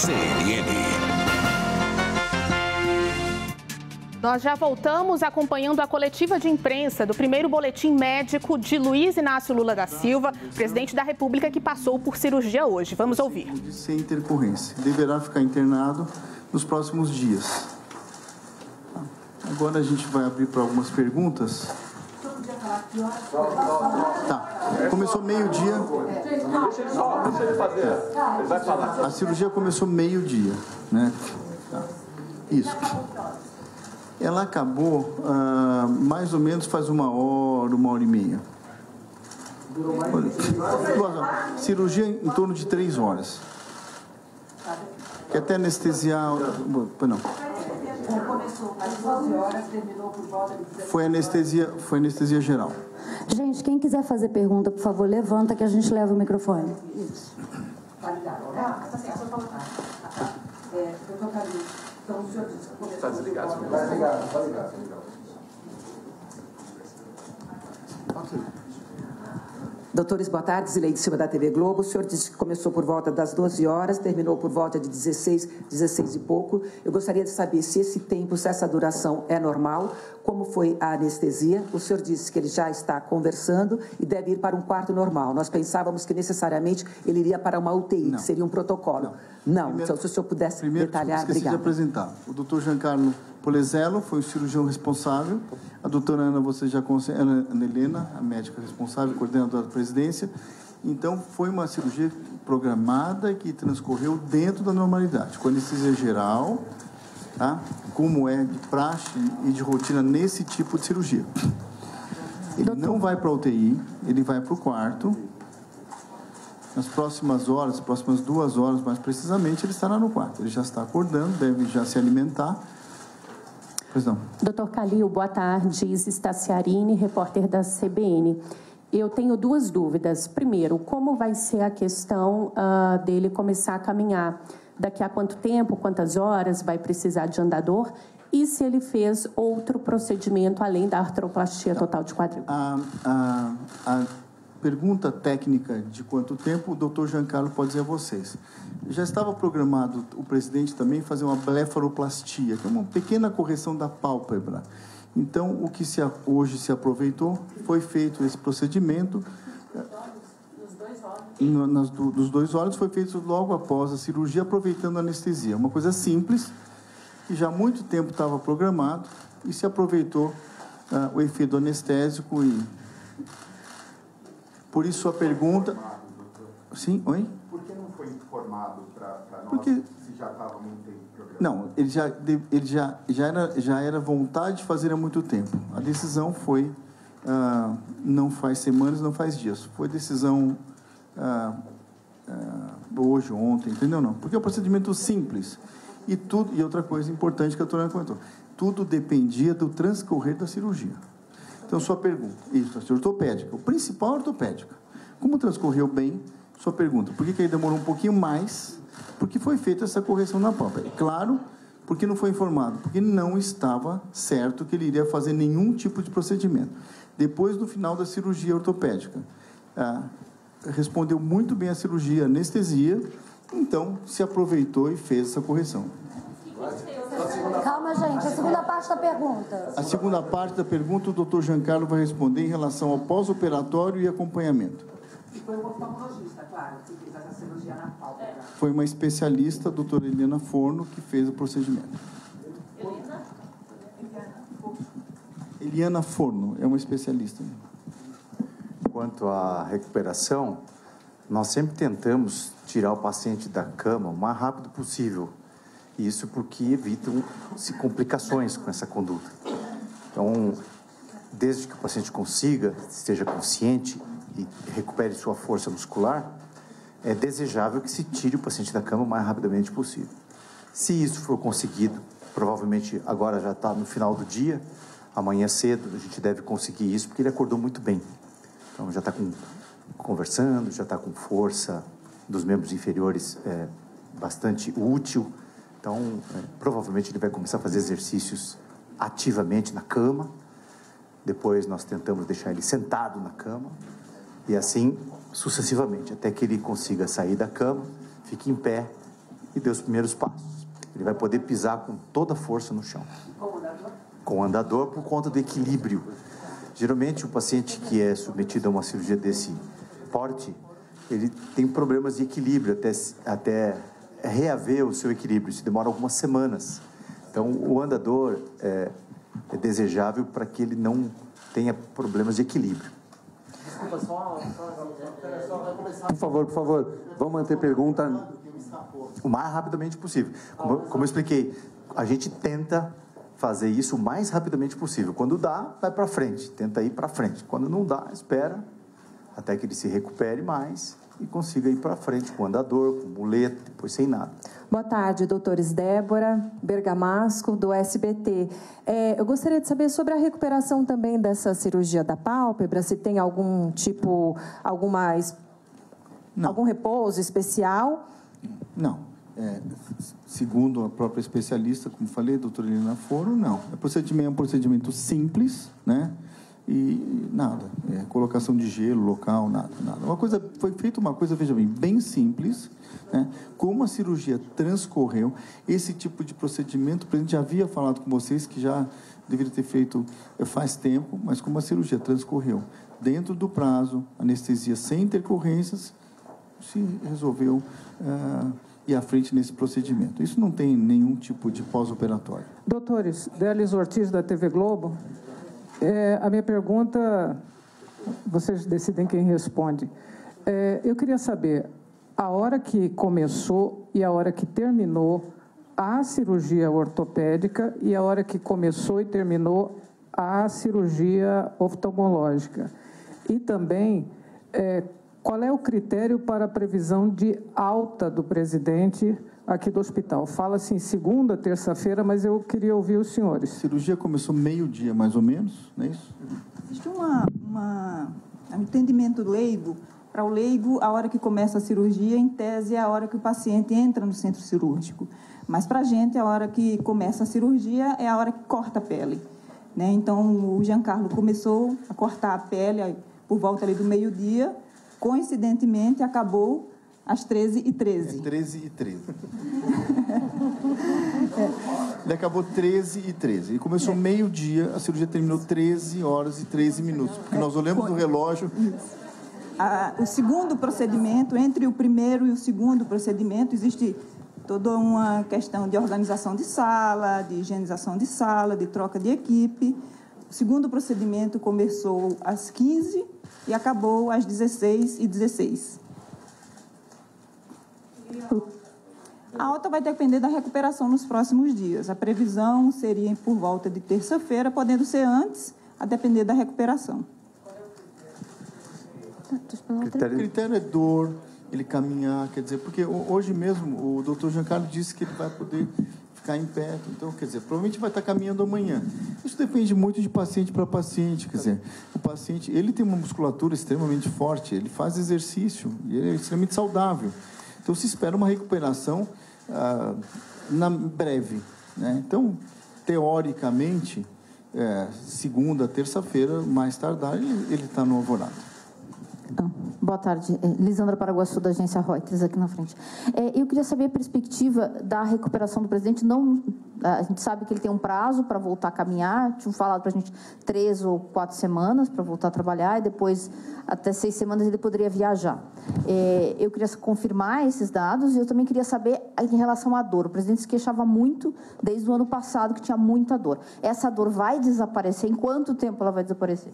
CNN. Nós já voltamos acompanhando a coletiva de imprensa do primeiro boletim médico de Luiz Inácio Lula da Silva, presidente da República, que passou por cirurgia hoje. Vamos ouvir. Sem intercorrência. Deverá ficar internado nos próximos dias. Agora a gente vai abrir para algumas perguntas. Tá. Começou meio-dia. Deixa ele fazer. Ele vai falar. A cirurgia começou meio-dia, né? Tá. Isso. Ela acabou mais ou menos faz uma hora e meia. Cirurgia em torno de 3 horas. Que até anestesiar... Não. Começou às 12 horas, terminou por volta de 16 Foi anestesia geral. Gente, quem quiser fazer pergunta, por favor, levanta que a gente leva o microfone. Isso. Tá ligado? Assim, a sua fala tá. Doutor Carlinhos, então o senhor disse que começou... Está desligado. Está ligado. Ok. Doutores, boa tarde. Zileide Silva, da TV Globo. O senhor disse que começou por volta das 12 horas, terminou por volta de 16 e pouco. Eu gostaria de saber se esse tempo, se essa duração é normal, como foi a anestesia. O senhor disse que ele já está conversando e deve ir para um quarto normal. Nós pensávamos que necessariamente ele iria para uma UTI, que seria um protocolo. Não. Primeiro, então, se o senhor pudesse detalhar, obrigado. De apresentar. O doutor Giancarlo Polezello foi o cirurgião responsável. A doutora Ana, você já conhece, Ana Helena, a médica responsável, coordenadora da presidência. Então, foi uma cirurgia programada que transcorreu dentro da normalidade, com anestesia geral, tá? Como é de praxe e de rotina nesse tipo de cirurgia. Ele não vai para a UTI, ele vai para o quarto. Nas próximas horas, próximas 2 horas mais precisamente, ele estará no quarto. Ele já está acordando, deve já se alimentar. Pois não. Doutor Calil, boa tarde. Isis Tassiarini, repórter da CBN. Eu tenho 2 dúvidas. Primeiro, como vai ser a questão dele começar a caminhar? Daqui a quanto tempo, quantas horas vai precisar de andador? E se ele fez outro procedimento além da artroplastia total de quadril? A pergunta técnica de quanto tempo, o doutor Giancarlo pode dizer a vocês. Já estava programado o presidente também fazer uma blefaroplastia, que é uma pequena correção da pálpebra. Então, o que hoje se aproveitou, foi feito esse procedimento. Nos 2 olhos foi feito logo após a cirurgia, aproveitando a anestesia. Uma coisa simples, que já há muito tempo estava programado, e se aproveitou o efeito anestésico e... Por isso a pergunta... Sim, oi? Por que não foi informado para nós? Porque... Se já estava muito tempo programado? Não, ele já era vontade de fazer há muito tempo. A decisão foi, não faz semanas, não faz dias. Foi decisão hoje, ontem, entendeu? Não, porque é um procedimento simples. E outra coisa importante que a doutora comentou, tudo dependia do transcorrer da cirurgia. Então, sua pergunta, isso, a ortopédica, o principal é ortopédica. Como transcorreu bem, sua pergunta, por que aí demorou um pouquinho mais? Porque foi feita essa correção na pálpebra. Claro, porque não foi informado, porque não estava certo que ele iria fazer nenhum tipo de procedimento. Depois do final da cirurgia ortopédica, respondeu muito bem a cirurgia, anestesia, então se aproveitou e fez essa correção. Calma, gente. A segunda parte da pergunta. A segunda parte da pergunta, o doutor Giancarlo vai responder em relação ao pós-operatório e acompanhamento. E foi um oftalmologista, claro, que fez essa cirurgia na pálpebra. Foi uma especialista, a doutora Eliana Forno, que fez o procedimento. Eliana Forno é uma especialista. Quanto à recuperação, nós sempre tentamos tirar o paciente da cama o mais rápido possível. Isso porque evitam-se complicações com essa conduta. Então, desde que o paciente consiga, esteja consciente e recupere sua força muscular, é desejável que se tire o paciente da cama o mais rapidamente possível. Se isso for conseguido, provavelmente agora já está no final do dia, amanhã cedo a gente deve conseguir isso, porque ele acordou muito bem. Então, já está conversando, já está com força dos membros inferiores bastante útil. Então, provavelmente ele vai começar a fazer exercícios ativamente na cama. Depois nós tentamos deixar ele sentado na cama. E assim, sucessivamente, até que ele consiga sair da cama, fique em pé e dê os primeiros passos. Ele vai poder pisar com toda a força no chão. Com o andador, por conta do equilíbrio. Geralmente, o paciente que é submetido a uma cirurgia desse porte, ele tem problemas de equilíbrio até reaver o seu equilíbrio. Isso demora algumas semanas. Então, o andador é desejável para que ele não tenha problemas de equilíbrio. Desculpa, por favor, vamos manter pergunta o mais rapidamente possível. Como eu expliquei, a gente tenta fazer isso o mais rapidamente possível. Quando dá, vai para frente, tenta ir para frente. Quando não dá, espera até que ele se recupere mais e consiga ir para frente com andador, com muleta, depois sem nada. Boa tarde, doutores Débora Bergamasco, do SBT. Eu gostaria de saber sobre a recuperação também dessa cirurgia da pálpebra, se tem algum tipo, algum repouso especial? Não. Segundo a própria especialista, como falei, doutora Helena Foro, não. É um procedimento simples, né? E nada, colocação de gelo local, nada. Foi feita uma coisa, veja bem simples, né? Como a cirurgia transcorreu, esse tipo de procedimento, o presidente já havia falado com vocês que já deveria ter feito faz tempo, mas como a cirurgia transcorreu dentro do prazo, anestesia sem intercorrências, se resolveu ir à frente nesse procedimento. Isso não tem nenhum tipo de pós-operatório. Doutores, Délis Ortiz, da TV Globo. A minha pergunta, vocês decidem quem responde. Eu queria saber, a hora que começou e a hora que terminou a cirurgia ortopédica e a hora que começou e terminou a cirurgia oftalmológica. E também, qual é o critério para a previsão de alta do presidente aqui do hospital? Fala-se em segunda, terça-feira, mas eu queria ouvir os senhores. A cirurgia começou meio-dia, mais ou menos, não é isso? Existe um entendimento leigo. Para o leigo, a hora que começa a cirurgia, em tese, é a hora que o paciente entra no centro cirúrgico. Mas, para a gente, a hora que começa a cirurgia é a hora que corta a pele, né? Então, o Giancarlo começou a cortar a pele por volta ali do meio-dia. Coincidentemente, acabou às 13h13. 13h13. Ele acabou 13h13. Ele começou meio-dia, a cirurgia terminou 13h13, porque nós olhamos no relógio. O segundo procedimento, entre o primeiro e o segundo procedimento, existe toda uma questão de organização de sala, de higienização de sala, de troca de equipe. O segundo procedimento começou às 15h e acabou às 16h16. A alta vai depender da recuperação nos próximos dias. A previsão seria por volta de terça-feira, podendo ser antes, a depender da recuperação. O critério é dor, ele caminhar, quer dizer, porque hoje mesmo o doutor Giancarlo disse que ele vai poder ficar em pé, então, quer dizer, provavelmente vai estar caminhando amanhã. Isso depende muito de paciente para paciente, quer dizer, o paciente, ele tem uma musculatura extremamente forte, ele faz exercício, e ele é extremamente saudável. Então, se espera uma recuperação breve, né? Então, teoricamente, segunda, terça-feira, mais tardar, ele está no Alvorada. Boa tarde, Lisandra Paraguaçu, da agência Reuters, aqui na frente. Eu queria saber a perspectiva da recuperação do presidente. A gente sabe que ele tem um prazo para voltar a caminhar, tinham falado para a gente 3 ou 4 semanas para voltar a trabalhar, e depois, até 6 semanas, ele poderia viajar. Eu queria confirmar esses dados, e eu também queria saber em relação à dor. O presidente se queixava muito, desde o ano passado, que tinha muita dor. Essa dor vai desaparecer? Em quanto tempo ela vai desaparecer?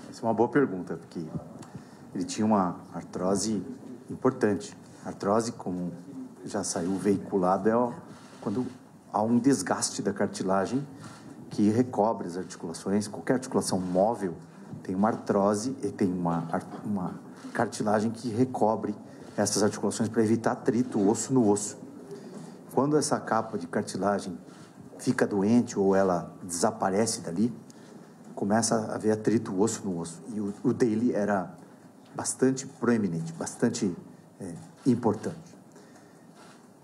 Essa é uma boa pergunta, porque ele tinha uma artrose importante. Artrose, como já saiu veiculado, é quando há um desgaste da cartilagem que recobre as articulações. Qualquer articulação móvel tem uma artrose e tem uma cartilagem que recobre essas articulações para evitar atrito osso no osso. Quando essa capa de cartilagem fica doente ou ela desaparece dali, começa a haver atrito osso no osso. E o dele era bastante proeminente, bastante importante.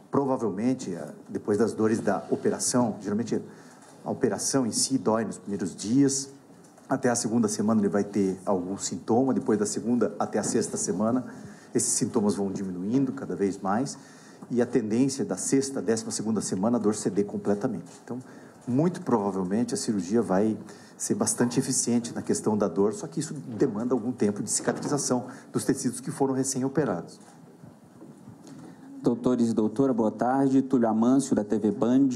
Provavelmente, depois das dores da operação, geralmente a operação em si dói nos primeiros dias, até a segunda semana ele vai ter algum sintoma, depois da segunda até a sexta semana, esses sintomas vão diminuindo cada vez mais, e a tendência da sexta, 12ª semana, a dor ceder completamente. Então, muito provavelmente a cirurgia vai ser bastante eficiente na questão da dor, só que isso demanda algum tempo de cicatrização dos tecidos que foram recém-operados. Doutores e doutora, boa tarde. Túlio Amâncio, da TV Band.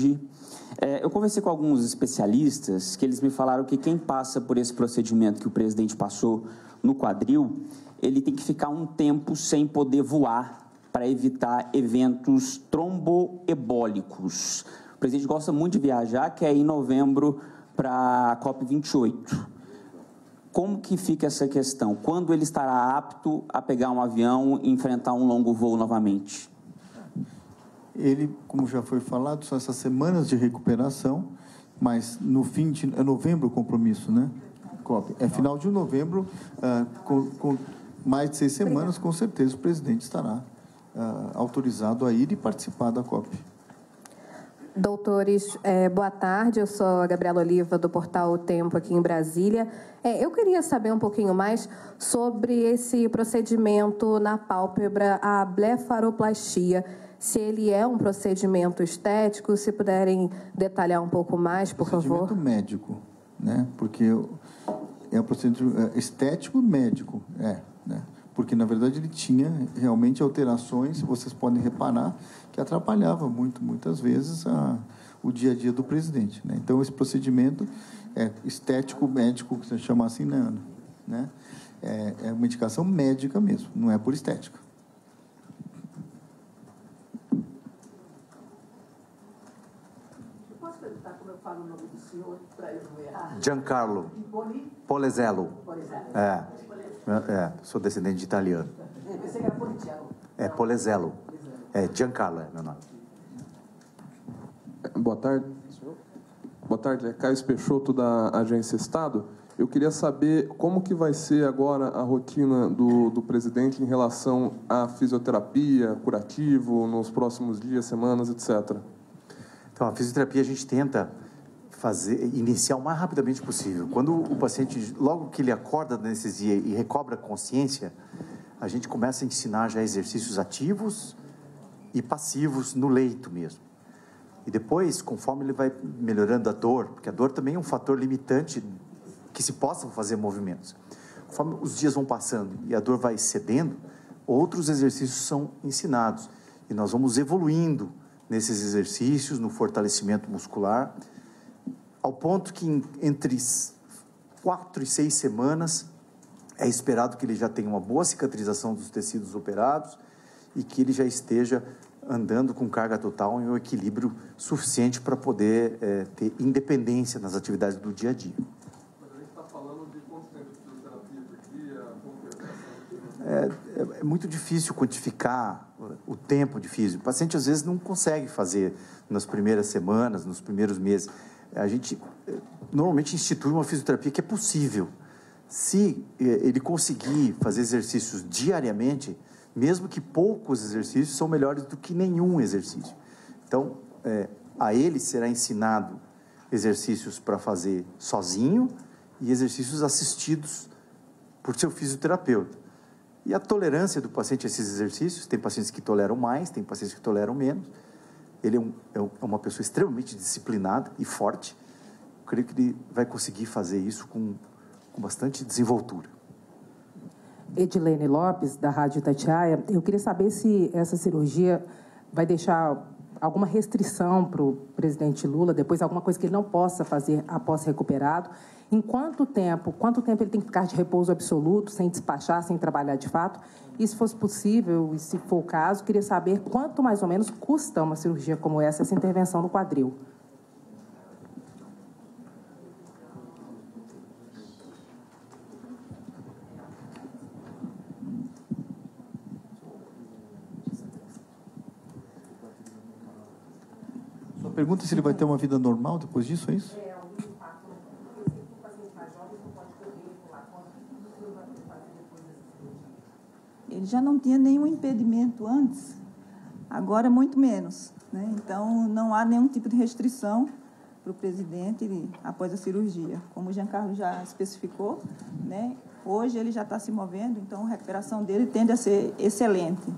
Eu conversei com alguns especialistas que eles me falaram que quem passa por esse procedimento que o presidente passou no quadril, ele tem que ficar um tempo sem poder voar para evitar eventos tromboembólicos. O presidente gosta muito de viajar, que é em novembro para a COP28. Como que fica essa questão? Quando ele estará apto a pegar um avião e enfrentar um longo voo novamente? Ele, como já foi falado, são essas semanas de recuperação, mas no fim de novembro o compromisso, né? COP. É final de novembro, com mais de 6 semanas, com certeza o presidente estará autorizado a ir e participar da COP. Doutores, boa tarde. Eu sou a Gabriela Oliva, do portal O Tempo, aqui em Brasília. Eu queria saber um pouquinho mais sobre esse procedimento na pálpebra, a blefaroplastia. Se ele é um procedimento estético, se puderem detalhar um pouco mais, por favor. Procedimento médico, né? Porque é um procedimento estético médico, né? Porque, na verdade, ele tinha realmente alterações, vocês podem reparar, que atrapalhava muitas vezes o dia a dia do presidente, né? Então, esse procedimento é estético médico, que se chama assim, né? É uma indicação médica mesmo, não é por estética. Posso perguntar como eu falo o nome do senhor, para eu não errar? Giancarlo Polezello. Sou descendente de italiano. Eu pensei que era Politiello. Polezello. Giancarlo é meu nome. Boa tarde. Boa tarde, Caio Peixoto, da Agência Estado. Eu queria saber como que vai ser agora a rotina do presidente em relação à fisioterapia, curativo, nos próximos dias, semanas, etc. Então, a fisioterapia a gente tenta iniciar o mais rapidamente possível. Quando o paciente, logo que ele acorda da anestesia e recobra a consciência, a gente começa a ensinar já exercícios ativos e passivos no leito mesmo. E depois, conforme ele vai melhorando a dor, porque a dor também é um fator limitante que se possam fazer movimentos. Conforme os dias vão passando e a dor vai cedendo, outros exercícios são ensinados. E nós vamos evoluindo nesses exercícios, no fortalecimento muscular, ao ponto que entre 4 e 6 semanas é esperado que ele já tenha uma boa cicatrização dos tecidos operados e que ele já esteja andando com carga total em um equilíbrio suficiente para poder ter independência nas atividades do dia a dia. Mas a gente está falando de quanto tempo de fisioterapia por dia? É muito difícil quantificar o tempo de físio. O paciente, às vezes, não consegue fazer nas primeiras semanas, nos primeiros meses. A gente normalmente institui uma fisioterapia que é possível. Se ele conseguir fazer exercícios diariamente, mesmo que poucos exercícios, são melhores do que nenhum exercício. Então, a ele será ensinado exercícios para fazer sozinho e exercícios assistidos por seu fisioterapeuta. E a tolerância do paciente a esses exercícios, tem pacientes que toleram mais, tem pacientes que toleram menos. Ele é uma pessoa extremamente disciplinada e forte. Eu creio que ele vai conseguir fazer isso com bastante desenvoltura. Edilene Lopes, da Rádio Itatiaia. Eu queria saber se essa cirurgia vai deixar alguma restrição para o presidente Lula, depois alguma coisa que ele não possa fazer após recuperado. Em quanto tempo ele tem que ficar de repouso absoluto, sem despachar, sem trabalhar de fato? E se fosse possível, e se for o caso, queria saber quanto mais ou menos custa uma cirurgia como essa intervenção no quadril. Sua pergunta é se ele vai ter uma vida normal depois disso, é isso? Ele já não tinha nenhum impedimento antes, agora muito menos, né? Então, não há nenhum tipo de restrição para o presidente após a cirurgia. Como o Giancarlo já especificou, né? Hoje ele já está se movendo, então a recuperação dele tende a ser excelente.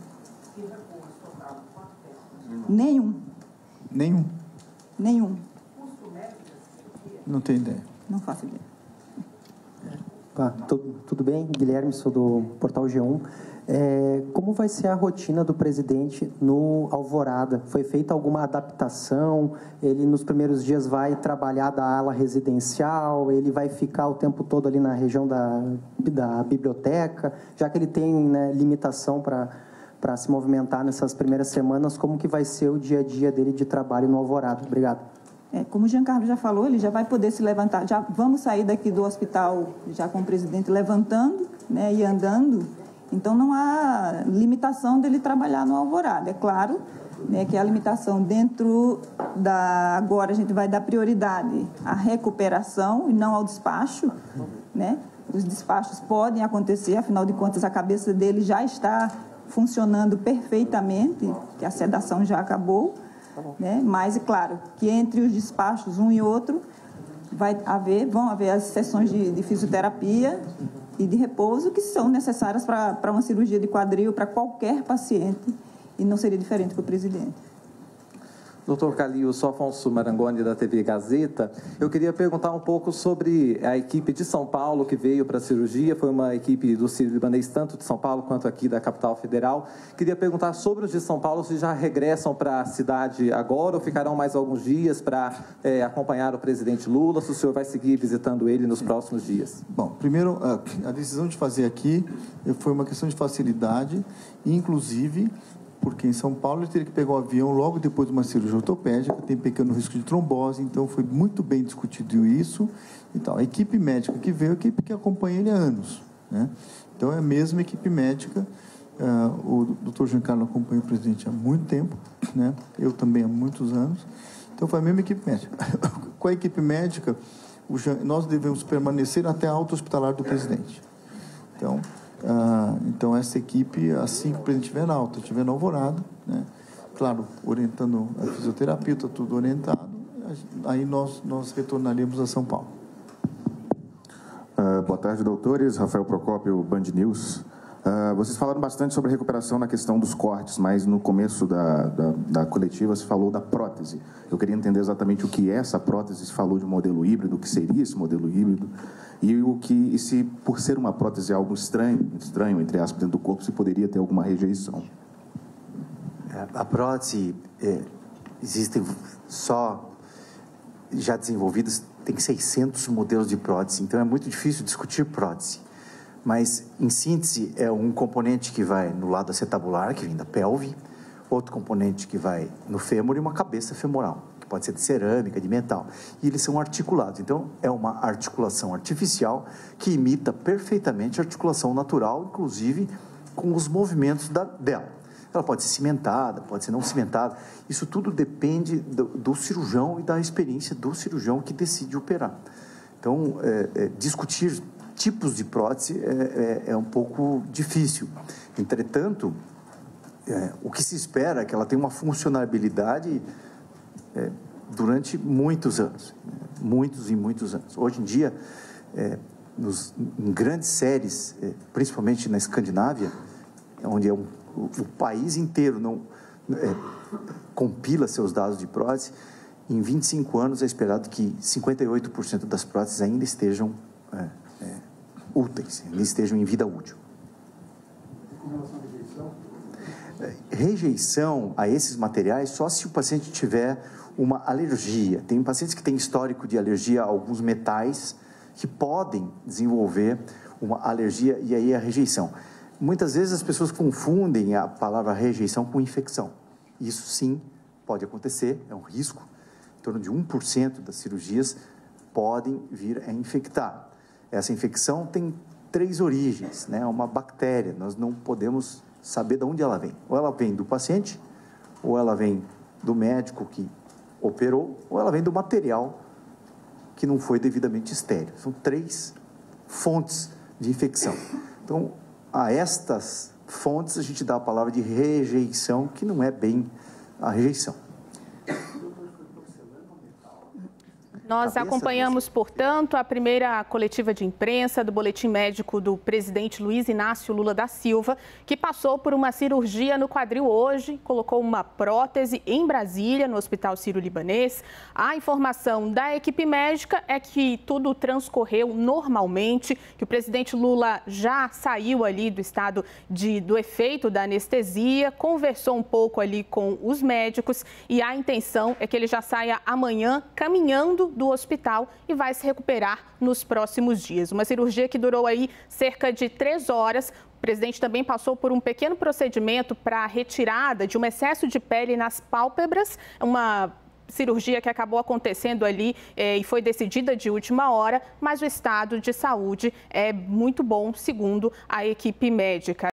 Nenhum. Nenhum? Nenhum. Não tenho ideia. Não faço ideia. Tudo bem? Guilherme, sou do Portal G1. Como vai ser a rotina do presidente no Alvorada? Foi feita alguma adaptação? Ele, nos primeiros dias, vai trabalhar da ala residencial? Ele vai ficar o tempo todo ali na região da biblioteca? Já que ele tem, né, limitação para se movimentar nessas primeiras semanas, como que vai ser o dia a dia dele de trabalho no Alvorada? Obrigado. Como o Jean Carlos já falou, ele já vai poder se levantar. Já vamos sair daqui do hospital já com o presidente levantando, né, e andando. Então, não há limitação dele trabalhar no Alvorada. É claro, né, que a limitação dentro da... Agora, a gente vai dar prioridade à recuperação e não ao despacho, né? Os despachos podem acontecer, afinal de contas, a cabeça dele já está funcionando perfeitamente, que a sedação já acabou, né? Mas, é claro, que entre os despachos, um e outro, vão haver as sessões de fisioterapia e de repouso que são necessárias para uma cirurgia de quadril para qualquer paciente, e não seria diferente para o presidente. Dr. Calil, sou Afonso Marangoni, da TV Gazeta. Eu queria perguntar um pouco sobre a equipe de São Paulo que veio para a cirurgia. Foi uma equipe do Sírio-Libanês, tanto de São Paulo quanto aqui da capital federal. Queria perguntar sobre os de São Paulo, se já regressam para a cidade agora ou ficarão mais alguns dias para acompanhar o presidente Lula, se o senhor vai seguir visitando ele nos próximos dias. Bom, primeiro, a decisão de fazer aqui foi uma questão de facilidade, inclusive... porque em São Paulo ele teria que pegar o avião logo depois de uma cirurgia ortopédica, tem pequeno risco de trombose, então foi muito bem discutido isso. Então, a equipe médica que veio, a equipe que acompanha ele há anos, né? Então, é a mesma equipe médica. O Dr. Giancarlo acompanha o presidente há muito tempo, né? Eu também há muitos anos. Então, foi a mesma equipe médica. Com a equipe médica, nós devemos permanecer até a alta hospitalar do presidente. Então, essa equipe, assim que o presidente estiver na alta, estiver na Alvorada, né? Claro, orientando a fisioterapia, está tudo orientado, aí nós retornaremos a São Paulo. Boa tarde, doutores. Rafael Procópio, Band News. Vocês falaram bastante sobre a recuperação na questão dos cortes, mas no começo da coletiva se falou da prótese. Eu queria entender exatamente o que é essa prótese. Se falou de um modelo híbrido, o que seria esse modelo híbrido, e se, por ser uma prótese algo estranho, entre aspas, dentro do corpo, se poderia ter alguma rejeição. A prótese, existem só já desenvolvidas, tem 600 modelos de prótese, então é muito difícil discutir prótese. Mas, em síntese, é um componente que vai no lado acetabular, que vem da pelve, outro componente que vai no fêmur e uma cabeça femoral, que pode ser de cerâmica, de metal. E eles são articulados. Então, é uma articulação artificial que imita perfeitamente a articulação natural, inclusive com os movimentos dela. Ela pode ser cimentada, pode ser não cimentada. Isso tudo depende do cirurgião e da experiência do cirurgião que decide operar. Então, discutir tipos de prótese é um pouco difícil. Entretanto, o que se espera é que ela tenha uma funcionalidade durante muitos anos. Muitos e muitos anos. Hoje em dia, em grandes séries, principalmente na Escandinávia, onde o país inteiro não compila seus dados de prótese, em 25 anos é esperado que 58% das próteses ainda estejam úteis, ainda estejam em vida útil. Com relação à rejeição? Rejeição a esses materiais só se o paciente tiver uma alergia. Tem pacientes que têm histórico de alergia a alguns metais que podem desenvolver uma alergia e aí a rejeição. Muitas vezes as pessoas confundem a palavra rejeição com infecção. Isso sim pode acontecer, é um risco. Em torno de 1% das cirurgias podem vir a infectar. Essa infecção tem 3 origens, né? Uma bactéria, nós não podemos saber de onde ela vem. Ou ela vem do paciente, ou ela vem do médico que operou, ou ela vem do material que não foi devidamente estéril. São 3 fontes de infecção. Então, a estas fontes a gente dá a palavra de rejeição, que não é bem a rejeição. Nós acompanhamos, portanto, a primeira coletiva de imprensa do boletim médico do presidente Luiz Inácio Lula da Silva, que passou por uma cirurgia no quadril hoje, colocou uma prótese em Brasília, no Hospital Sírio-Libanês. A informação da equipe médica é que tudo transcorreu normalmente, que o presidente Lula já saiu ali do estado do efeito da anestesia, conversou um pouco ali com os médicos e a intenção é que ele já saia amanhã caminhando do hospital e vai se recuperar nos próximos dias. Uma cirurgia que durou aí cerca de 3 horas. O presidente também passou por um pequeno procedimento para a retirada de um excesso de pele nas pálpebras, uma cirurgia que acabou acontecendo ali e foi decidida de última hora, mas o estado de saúde é muito bom, segundo a equipe médica.